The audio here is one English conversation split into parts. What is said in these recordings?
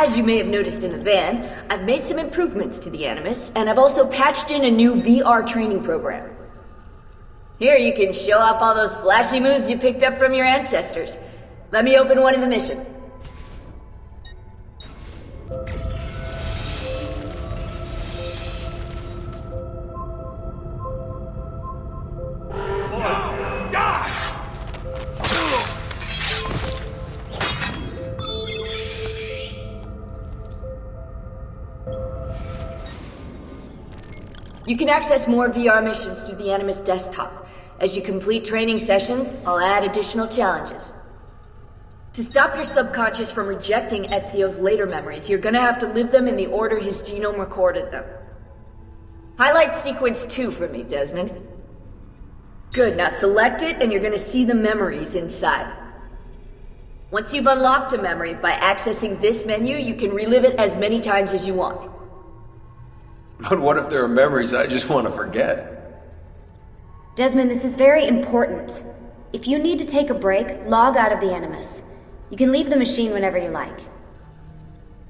As you may have noticed in the van, I've made some improvements to the Animus, and I've also patched in a new VR training program. Here you can show off all those flashy moves you picked up from your ancestors. Let me open one of the missions. You can access more VR missions through the Animus desktop. As you complete training sessions, I'll add additional challenges. To stop your subconscious from rejecting Ezio's later memories, you're gonna have to live them in the order his genome recorded them. Highlight sequence 2 for me, Desmond. Good, now select it and you're gonna see the memories inside. Once you've unlocked a memory, by accessing this menu, you can relive it as many times as you want. But what if there are memories I just want to forget? Desmond, this is very important. If you need to take a break, log out of the Animus. You can leave the machine whenever you like.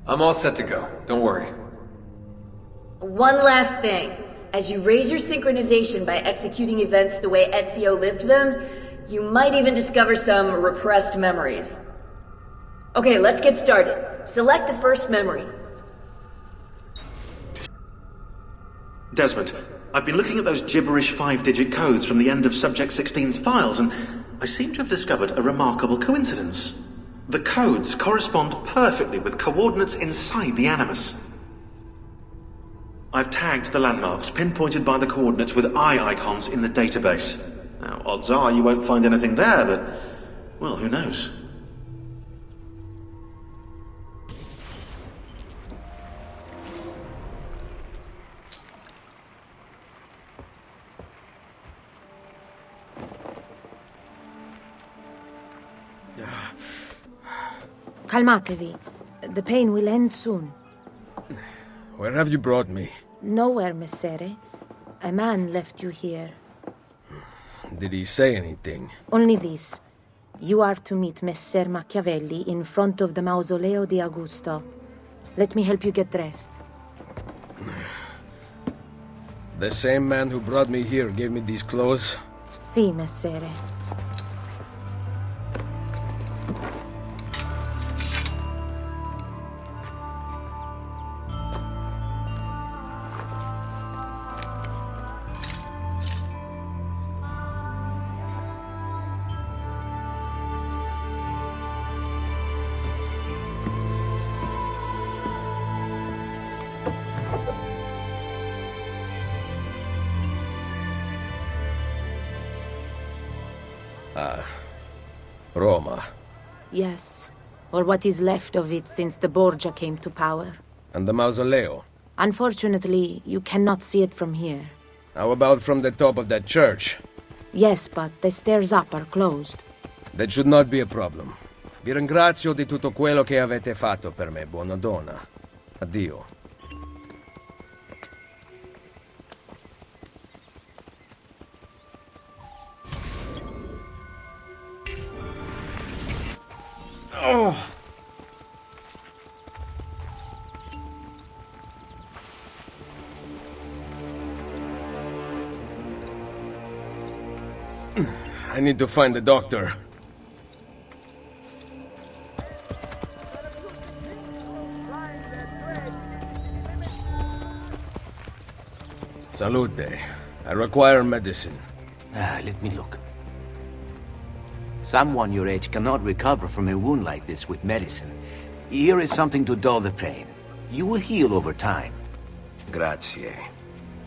I'm all set to go. Don't worry. One last thing. As you raise your synchronization by executing events the way Etzio lived them, you might even discover some repressed memories. Okay, let's get started. Select the first memory. Desmond, I've been looking at those gibberish 5-digit codes from the end of Subject 16's files, and I seem to have discovered a remarkable coincidence. The codes correspond perfectly with coordinates inside the Animus. I've tagged the landmarks, pinpointed by the coordinates with eye icons in the database. Now, odds are you won't find anything there, but, well, who knows? Calmatevi. The pain will end soon. Where have you brought me? Nowhere, Messere. A man left you here. Did he say anything? Only this. You are to meet Messer Machiavelli in front of the Mausoleo di Augusto. Let me help you get dressed. The same man who brought me here gave me these clothes? Si, Messere. Roma. Yes, or what is left of it since the Borgia came to power. And the mausoleo? Unfortunately, you cannot see it from here. How about from the top of that church? Yes, but the stairs up are closed. That should not be a problem. Vi ringrazio di tutto quello che avete fatto per me, buona donna. Addio. Oh. I need to find the doctor. Salute. I require medicine. Let me look. Someone your age cannot recover from a wound like this with medicine. Here is something to dull the pain. You will heal over time. Grazie.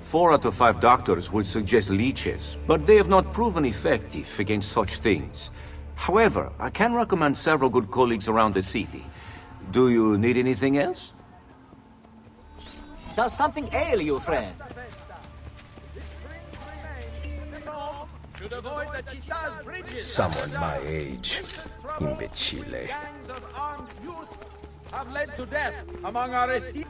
4 out of 5 doctors would suggest leeches, but they have not proven effective against such things. However, I can recommend several good colleagues around the city. Do you need anything else? Does something ail you, friend? Someone my age. Imbecile. Gangs of armed youth have led to death among our esteemed.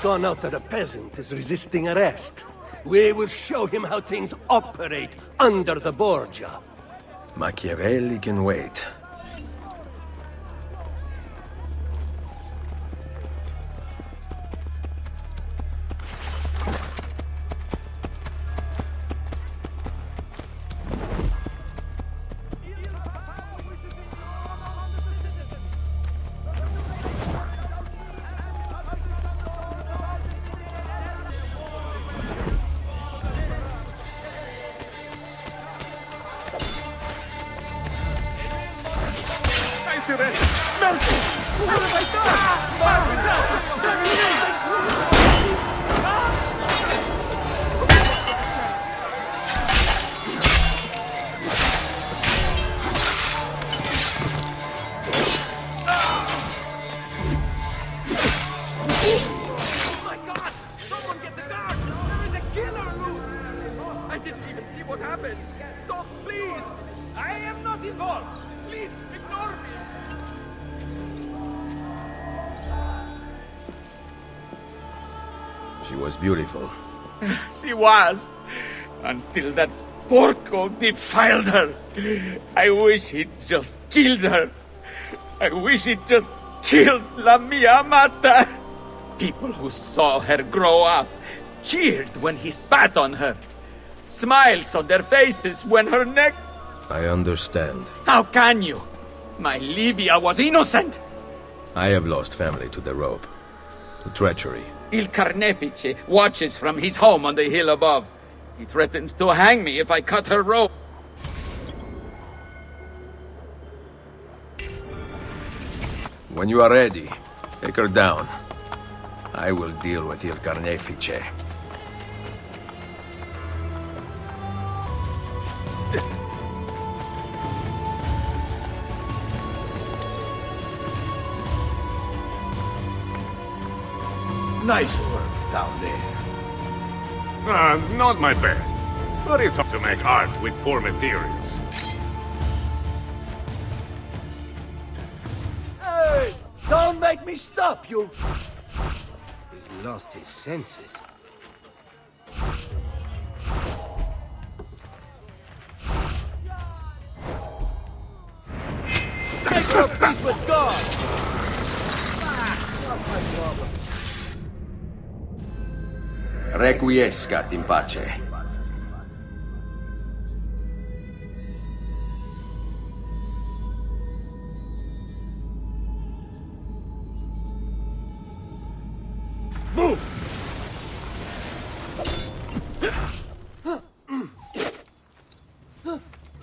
gone out that a peasant is resisting arrest. We will show him how things operate under the Borgia. Machiavelli can wait. She was beautiful. She was, until that porco defiled her. I wish he'd just killed her. I wish he'd just killed La Mia Amata. People who saw her grow up cheered when he spat on her. Smiles on their faces when her neck... I understand. How can you? My Livia was innocent. I have lost family to the rope, to treachery. Il Carnefice watches from his home on the hill above. He threatens to hang me if I cut her rope. When you are ready, take her down. I will deal with Il Carnefice. Nice work down there. Not my best, but it's hard to make art with poor materials. Hey! Don't make me stop you! He's lost his senses. Take your peace with God! Not my problem. Requiescat in pace. Move!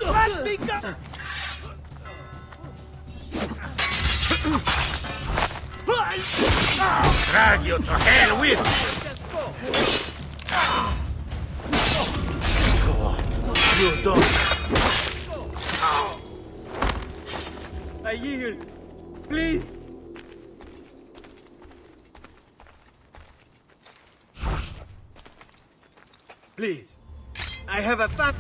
Let me go! Drag you to hell with me! You're done. I yield. Please. Please. I have a fat...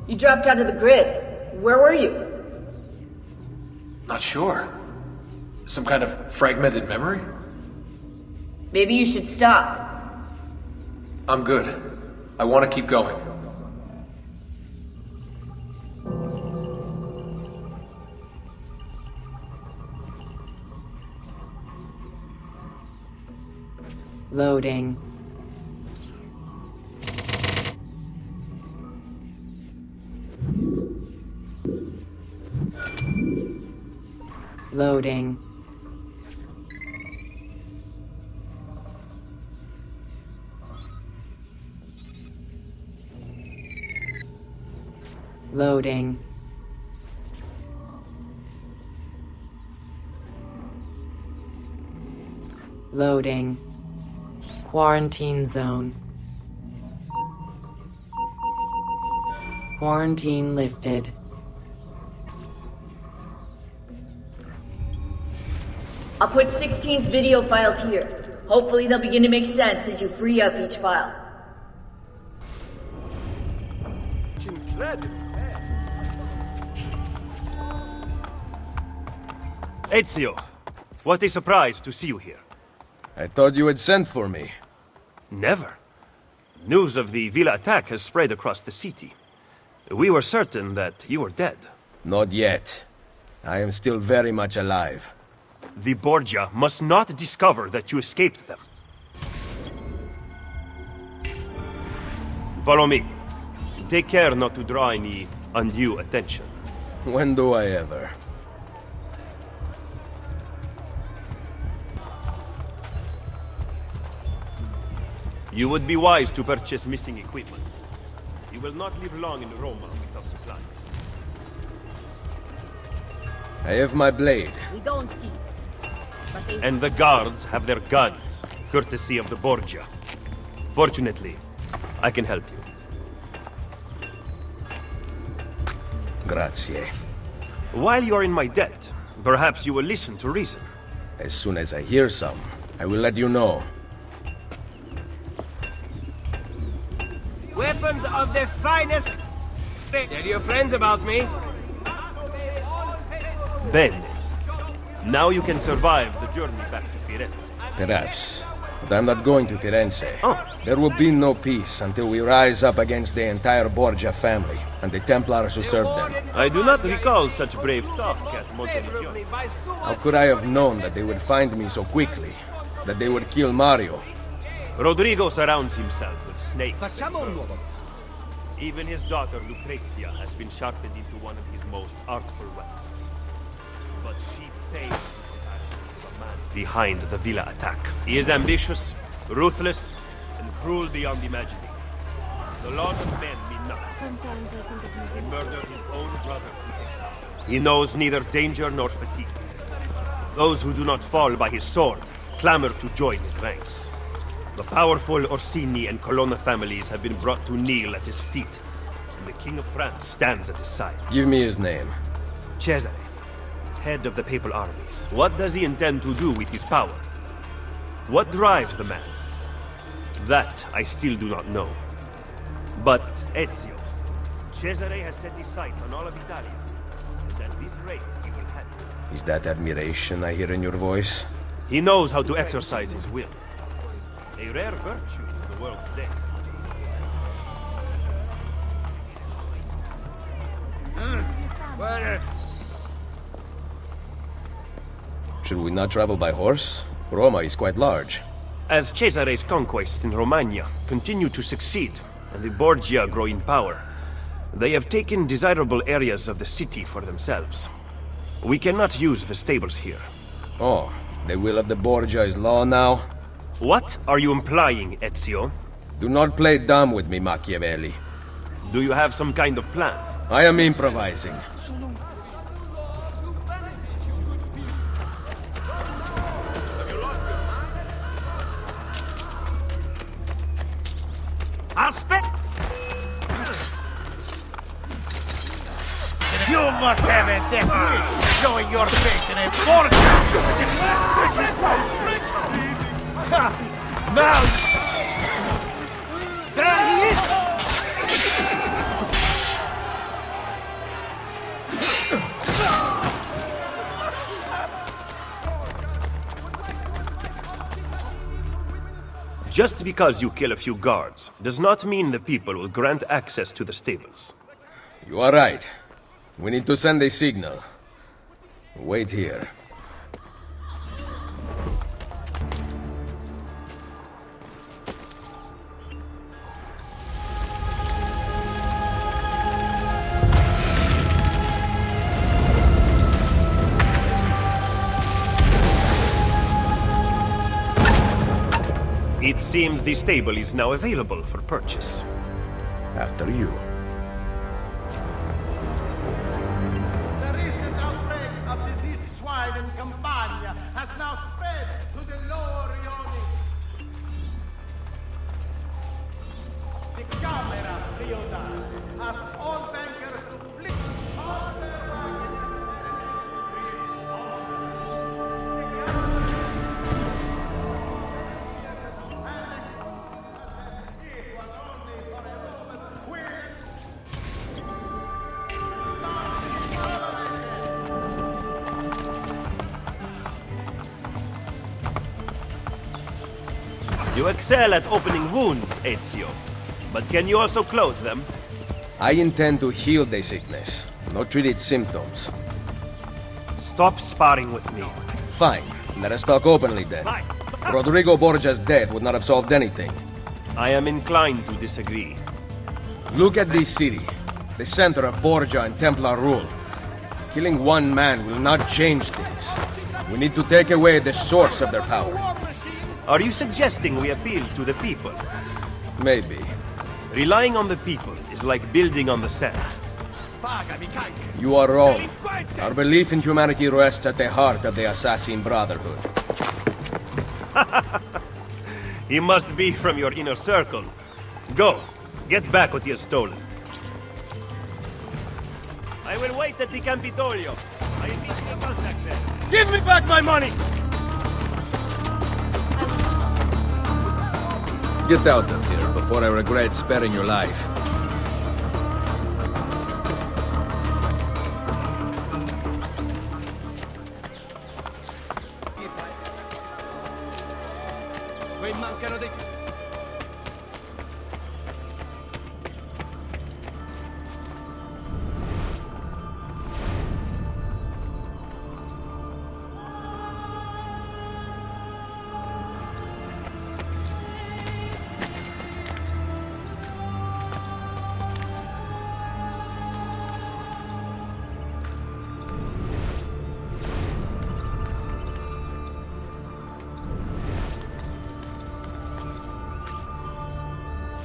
You dropped out of the grid. Where were you? Not sure. Some kind of fragmented memory? Maybe you should stop. I'm good. I want to keep going. Loading. Loading. Loading. Loading. Quarantine zone. Quarantine lifted. I'll put 16's video files here. Hopefully they'll begin to make sense as you free up each file. Eціо, what a surprise to see you here. I thought you had sent for me. Never. News of the villa attack has spread across the city. We were certain that you were dead. Not yet. I am still very much alive. The Borgia must not discover that you escaped them. Follow me. Take care not to draw any undue attention. When do I ever? You would be wise to purchase missing equipment. You will not live long in Roma without supplies. I have my blade. We don't eat. And the guards have their guns, courtesy of the Borgia. Fortunately, I can help you. Grazie. While you are in my debt, perhaps you will listen to reason. As soon as I hear some, I will let you know. Weapons of the finest. Tell your friends about me. Bene. Now you can survive the journey back to Firenze. Perhaps. But I'm not going to Firenze. Oh. There will be no peace until we rise up against the entire Borgia family and the Templars who serve them. I do not recall such brave talk at Monteriggioni. How could I have known that they would find me so quickly? That they would kill Mario? Rodrigo surrounds himself with snakes and birds. Even his daughter Lucrezia has been sharpened into one of his most artful weapons. But she pays the man behind the villa attack. He is ambitious, ruthless, and cruel beyond imagining. The laws of men mean nothing. He murdered his own brother. He knows neither danger nor fatigue. Those who do not fall by his sword clamor to join his ranks. The powerful Orsini and Colonna families have been brought to kneel at his feet, and the King of France stands at his side. Give me his name. Cesare, head of the papal armies. What does he intend to do with his power? What drives the man? That I still do not know. But Ezio, Cesare has set his sights on all of Italia, and at this rate he will have it. Is that admiration I hear in your voice? He knows how to exercise his will. A rare virtue in the world today. Should we not travel by horse? Roma is quite large. As Cesare's conquests in Romagna continue to succeed, and the Borgia grow in power, they have taken desirable areas of the city for themselves. We cannot use the stables here. Oh, the will of the Borgia is law now? What are you implying, Ezio? Do not play dumb with me, Machiavelli. Do you have some kind of plan? I am improvising. You must have a death wish, showing your face in a fortune. Now, there he is. Just because you kill a few guards does not mean the people will grant access to the stables. You are right. We need to send a signal. Wait here. It seems the stable is now available for purchase. After you. You excel at opening wounds, Eціо. But can you also close them? I intend to heal the sickness, not treat its symptoms. Stop sparring with me. Fine. Let us talk openly then. Rodrigo Borgia's death would not have solved anything. I am inclined to disagree. Look at this city, the center of Borgia and Templar rule. Killing one man will not change things. We need to take away the source of their power. Are you suggesting we appeal to the people? Maybe. Relying on the people is like building on the sand. You are wrong. Our belief in humanity rests at the heart of the Assassin Brotherhood. He must be from your inner circle. Go, get back what he has stolen. I will wait at the Campidoglio. I am meeting a contact there. Give me back my money! Get out of here before I regret sparing your life.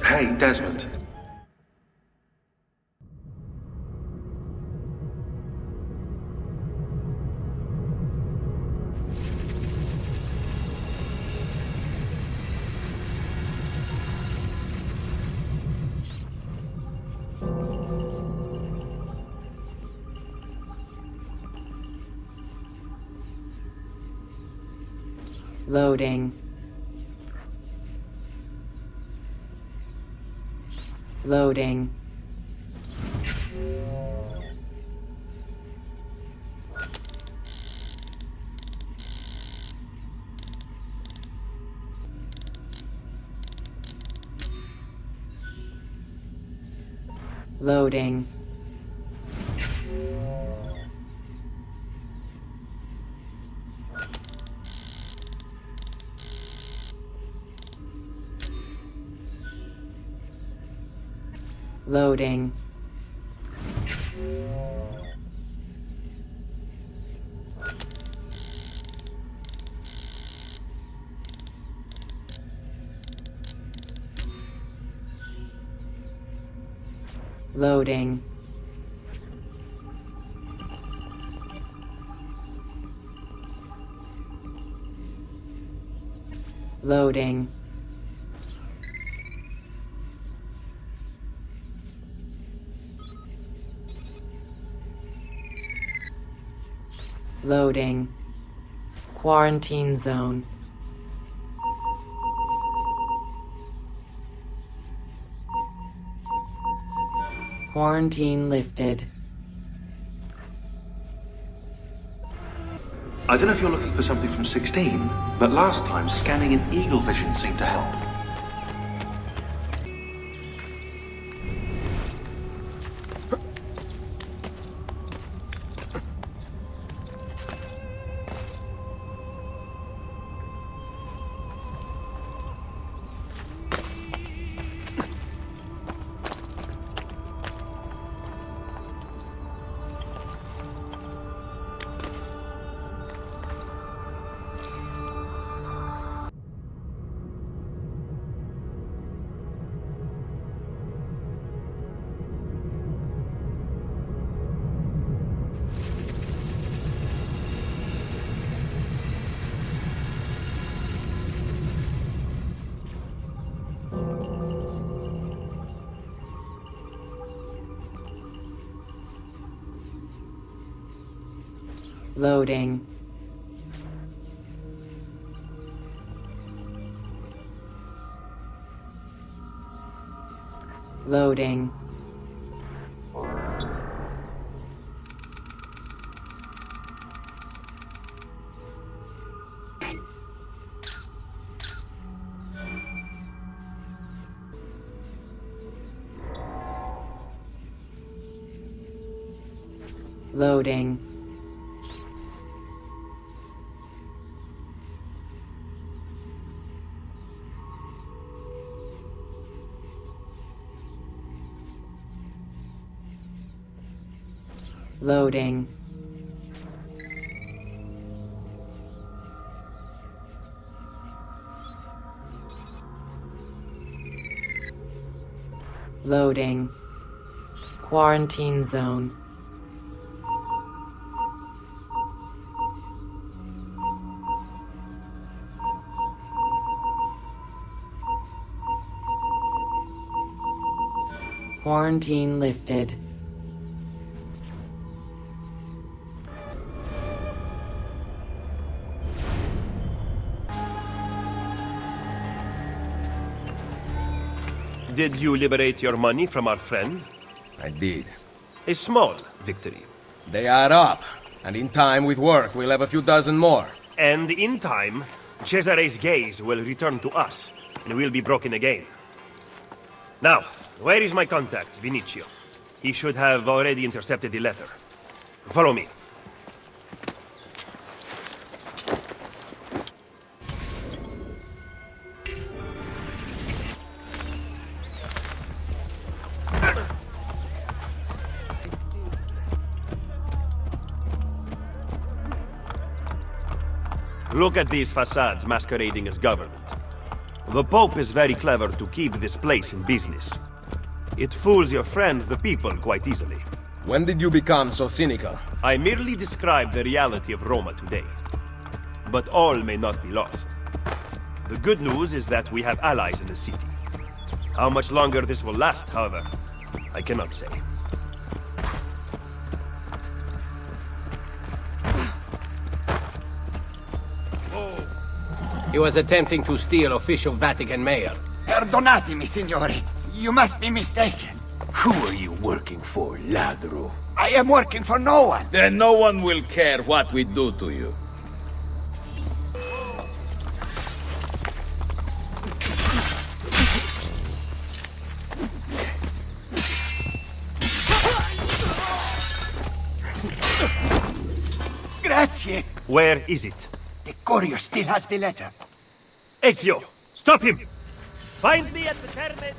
Hey, Desmond. Loading. Loading. Loading. Loading. Loading. Loading. Loading. Quarantine zone. Quarantine lifted. I don't know if you're looking for something from 16, but last time scanning in eagle vision seemed to help. Loading. Loading. Loading. Loading. Loading. Quarantine zone. Quarantine lifted. Did you liberate your money from our friend? I did. A small victory. They add up, and in time with work, we'll have a few dozen more. And in time, Cesare's gaze will return to us, and we'll be broken again. Now, where is my contact, Vinicio? He should have already intercepted the letter. Follow me. Look at these facades masquerading as government. The Pope is very clever to keep this place in business. It fools your friend, the people, quite easily. When did you become so cynical? I merely describe the reality of Roma today. But all may not be lost. The good news is that we have allies in the city. How much longer this will last, however, I cannot say. He was attempting to steal official Vatican mail. Perdonatemi, signore. You must be mistaken. Who are you working for, ladro? I am working for no one. Then no one will care what we do to you. Grazie. Where is it? The courier still has the letter. Eціо, stop him! Find me at the terminus.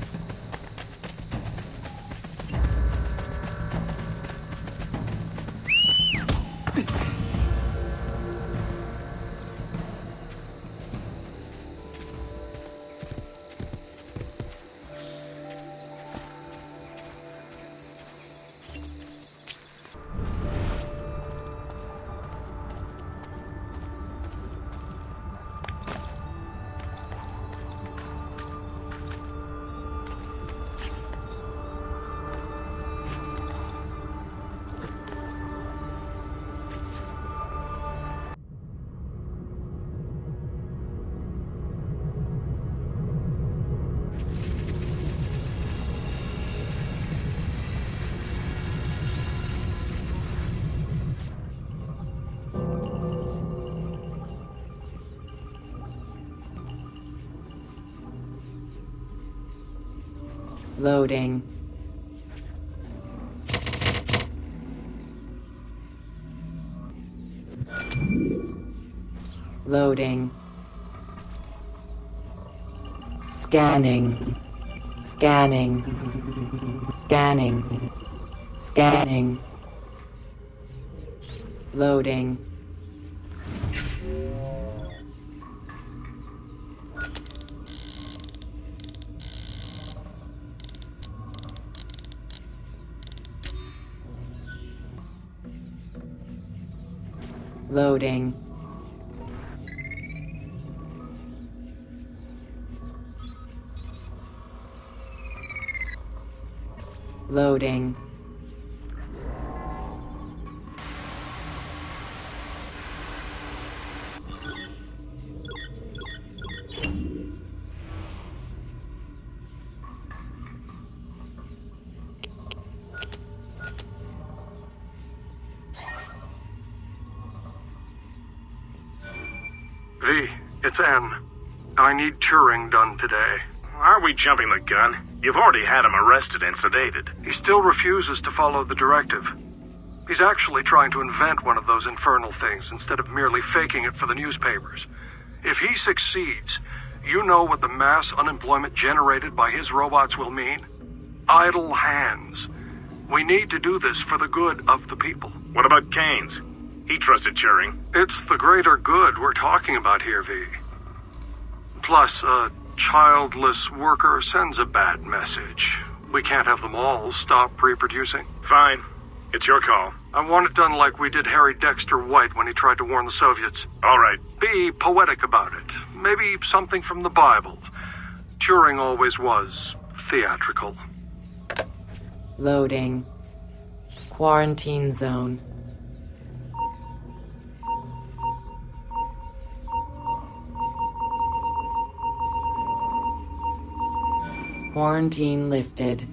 Loading. Loading. Scanning. Scanning. Scanning. Scanning. Loading. Loading. Loading. V, it's N. I need Turing done today. Are we jumping the gun? You've already had him arrested and sedated. He still refuses to follow the directive. He's actually trying to invent one of those infernal things instead of merely faking it for the newspapers. If he succeeds, you know what the mass unemployment generated by his robots will mean? Idle hands. We need to do this for the good of the people. What about Keynes? He trusted Turing. It's the greater good we're talking about here, V. Plus, a childless worker sends a bad message. We can't have them all stop reproducing. Fine. It's your call. I want it done like we did Harry Dexter White when he tried to warn the Soviets. All right. Be poetic about it. Maybe something from the Bible. Turing always was theatrical. Loading. Quarantine zone. Quarantine lifted.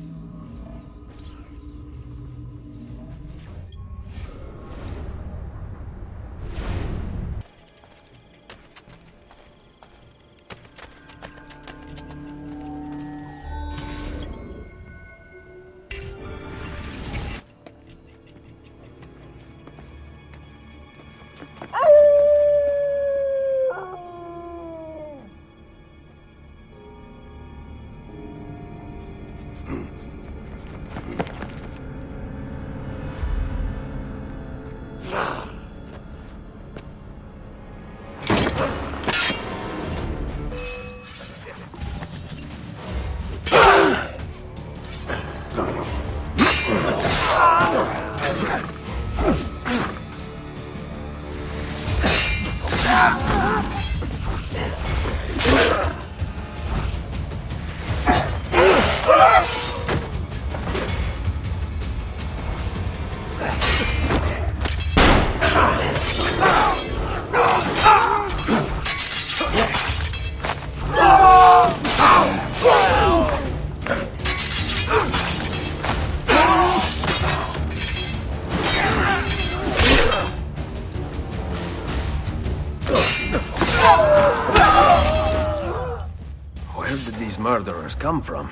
Where did these murderers come from?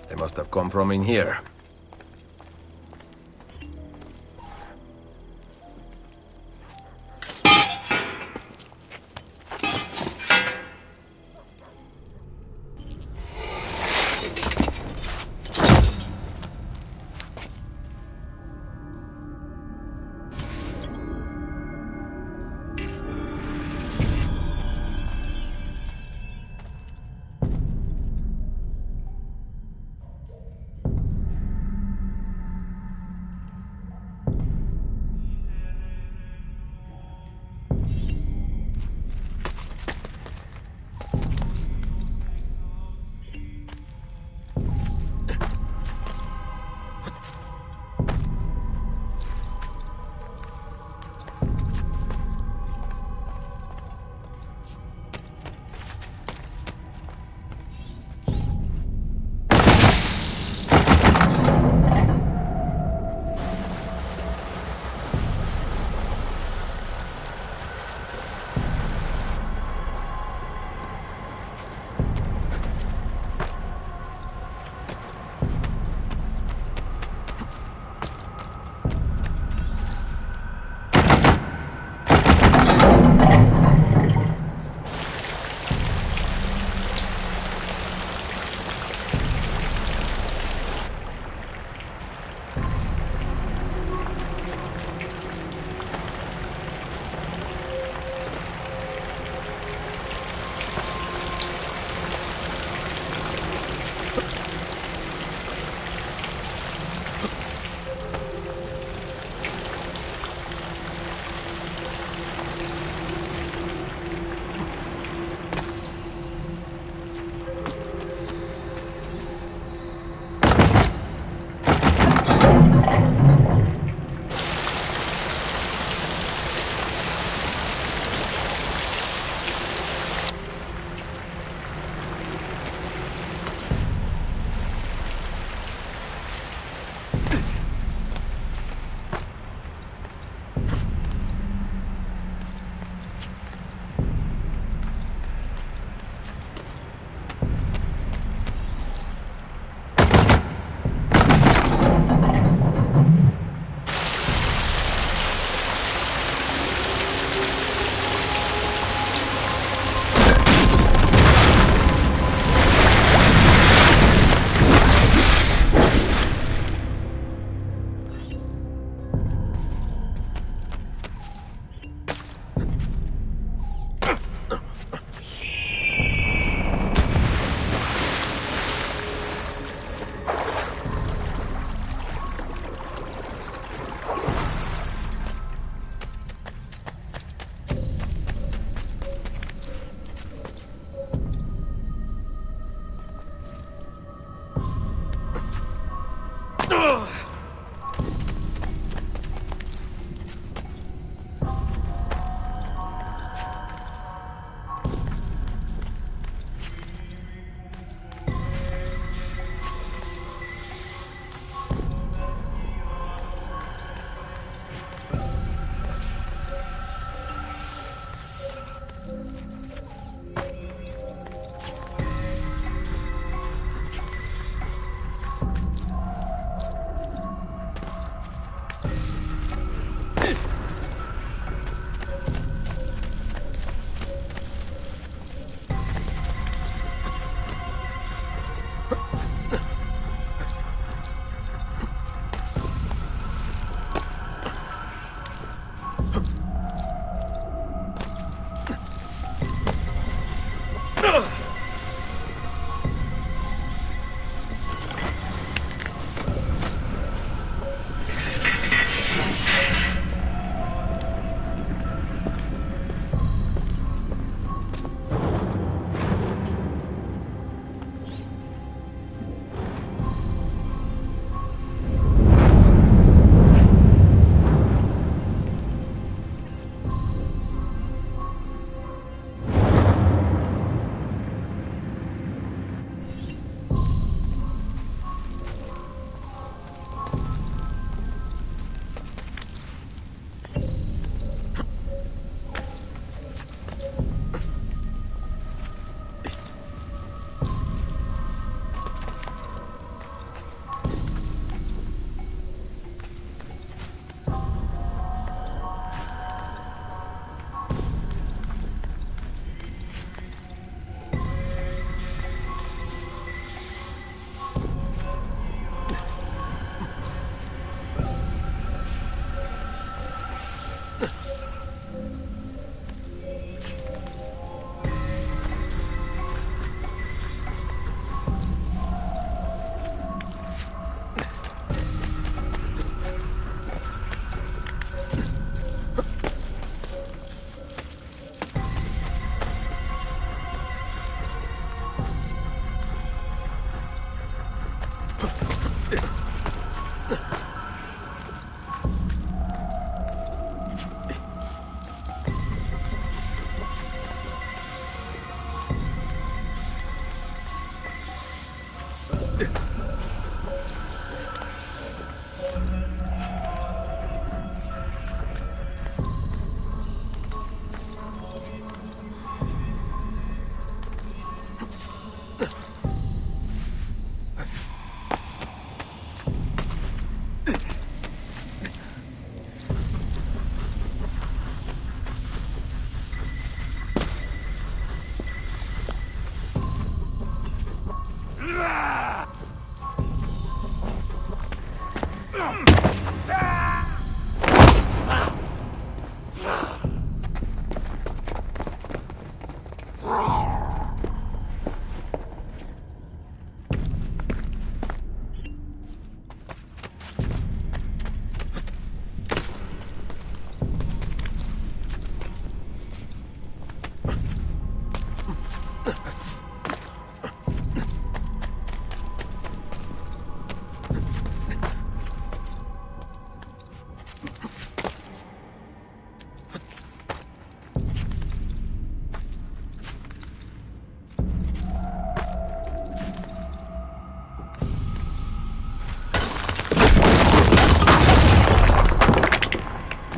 They must have come from in here.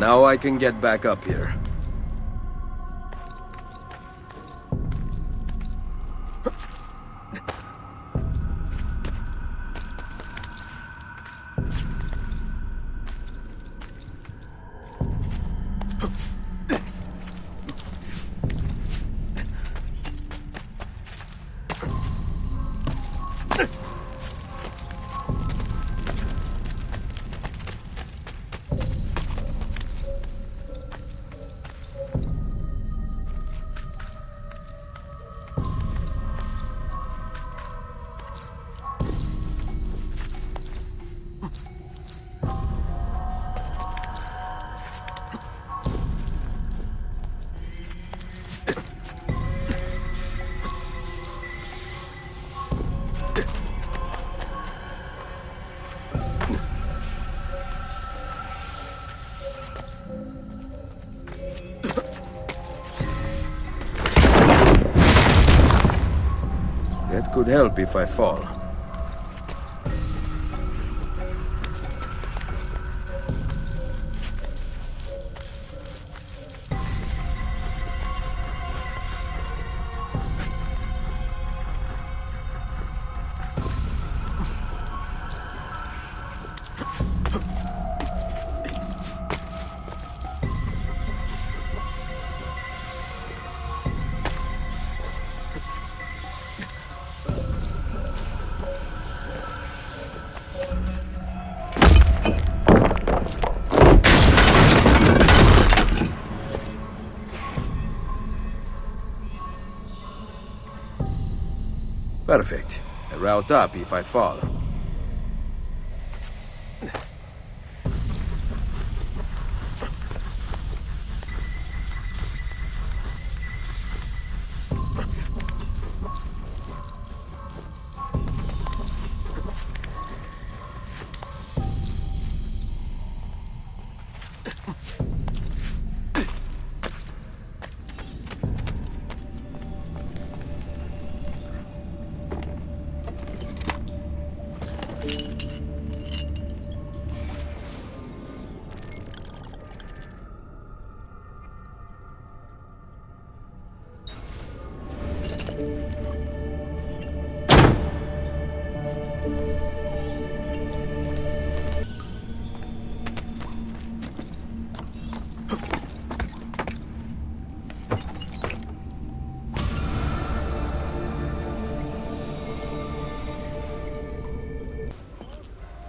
Now I can get back up here. That could help if I fall. Perfect. A route up if I fall.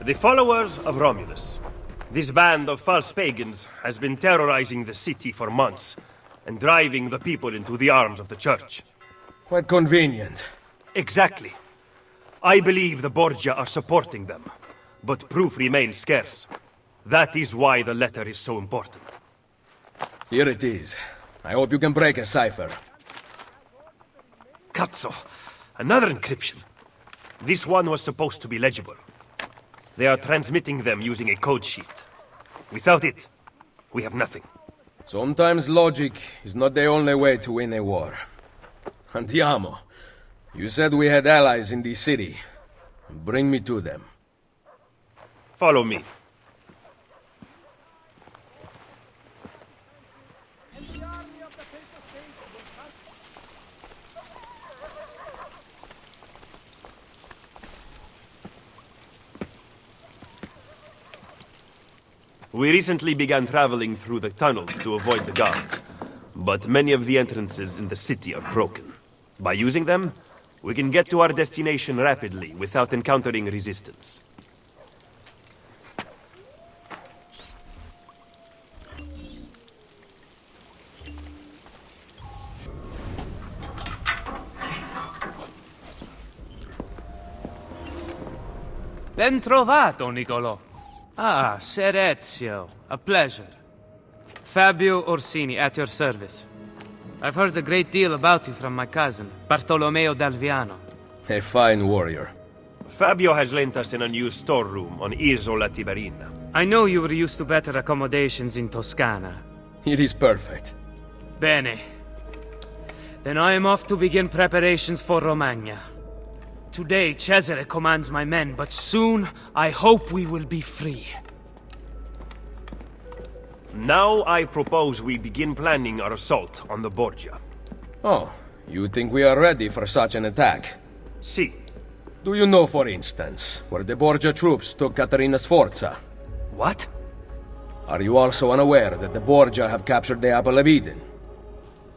The followers of Romulus. This band of false pagans has been terrorizing the city for months and driving the people into the arms of the church. Quite convenient. Exactly. I believe the Borgia are supporting them, but proof remains scarce. That is why the letter is so important. Here it is. I hope you can break a cipher. Cazzo! Another encryption. This one was supposed to be legible. They are transmitting them using a code sheet. Without it, we have nothing. Sometimes logic is not the only way to win a war. Andiamo. You said we had allies in the city. Bring me to them. Follow me. We recently began traveling through the tunnels to avoid the guards, but many of the entrances in the city are broken. By using them, we can get to our destination rapidly without encountering resistance. Ben trovato, Nicolò. Ah, Ser Eziò. A pleasure. Fabio Orsini, at your service. I've heard a great deal about you from my cousin, Bartolomeo d'Alviano. A fine warrior. Fabio has lent us an unused storeroom on Isola Tiberina. I know you were used to better accommodations in Toscana. It is perfect. Bene. Then I am off to begin preparations for Romagna. Today, Cesare commands my men, but soon I hope we will be free. Now I propose we begin planning our assault on the Borgia. Oh, you think we are ready for such an attack? Si. Do you know, for instance, where the Borgia troops took Caterina Sforza? What? Are you also unaware that the Borgia have captured the Apple of Eden?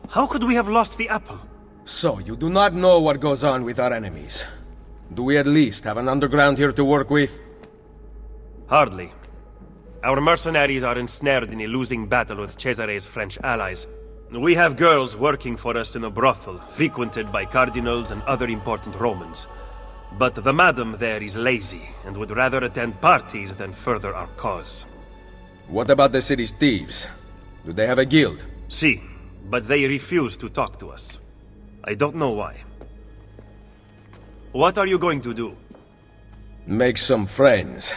How could we have lost the apple? So, you do not know what goes on with our enemies. Do we at least have an underground here to work with? Hardly. Our mercenaries are ensnared in a losing battle with Cesare's French allies. We have girls working for us in a brothel, frequented by cardinals and other important Romans. But the madam there is lazy, and would rather attend parties than further our cause. What about the city's thieves? Do they have a guild? Si, but they refuse to talk to us. I don't know why. What are you going to do? Make some friends.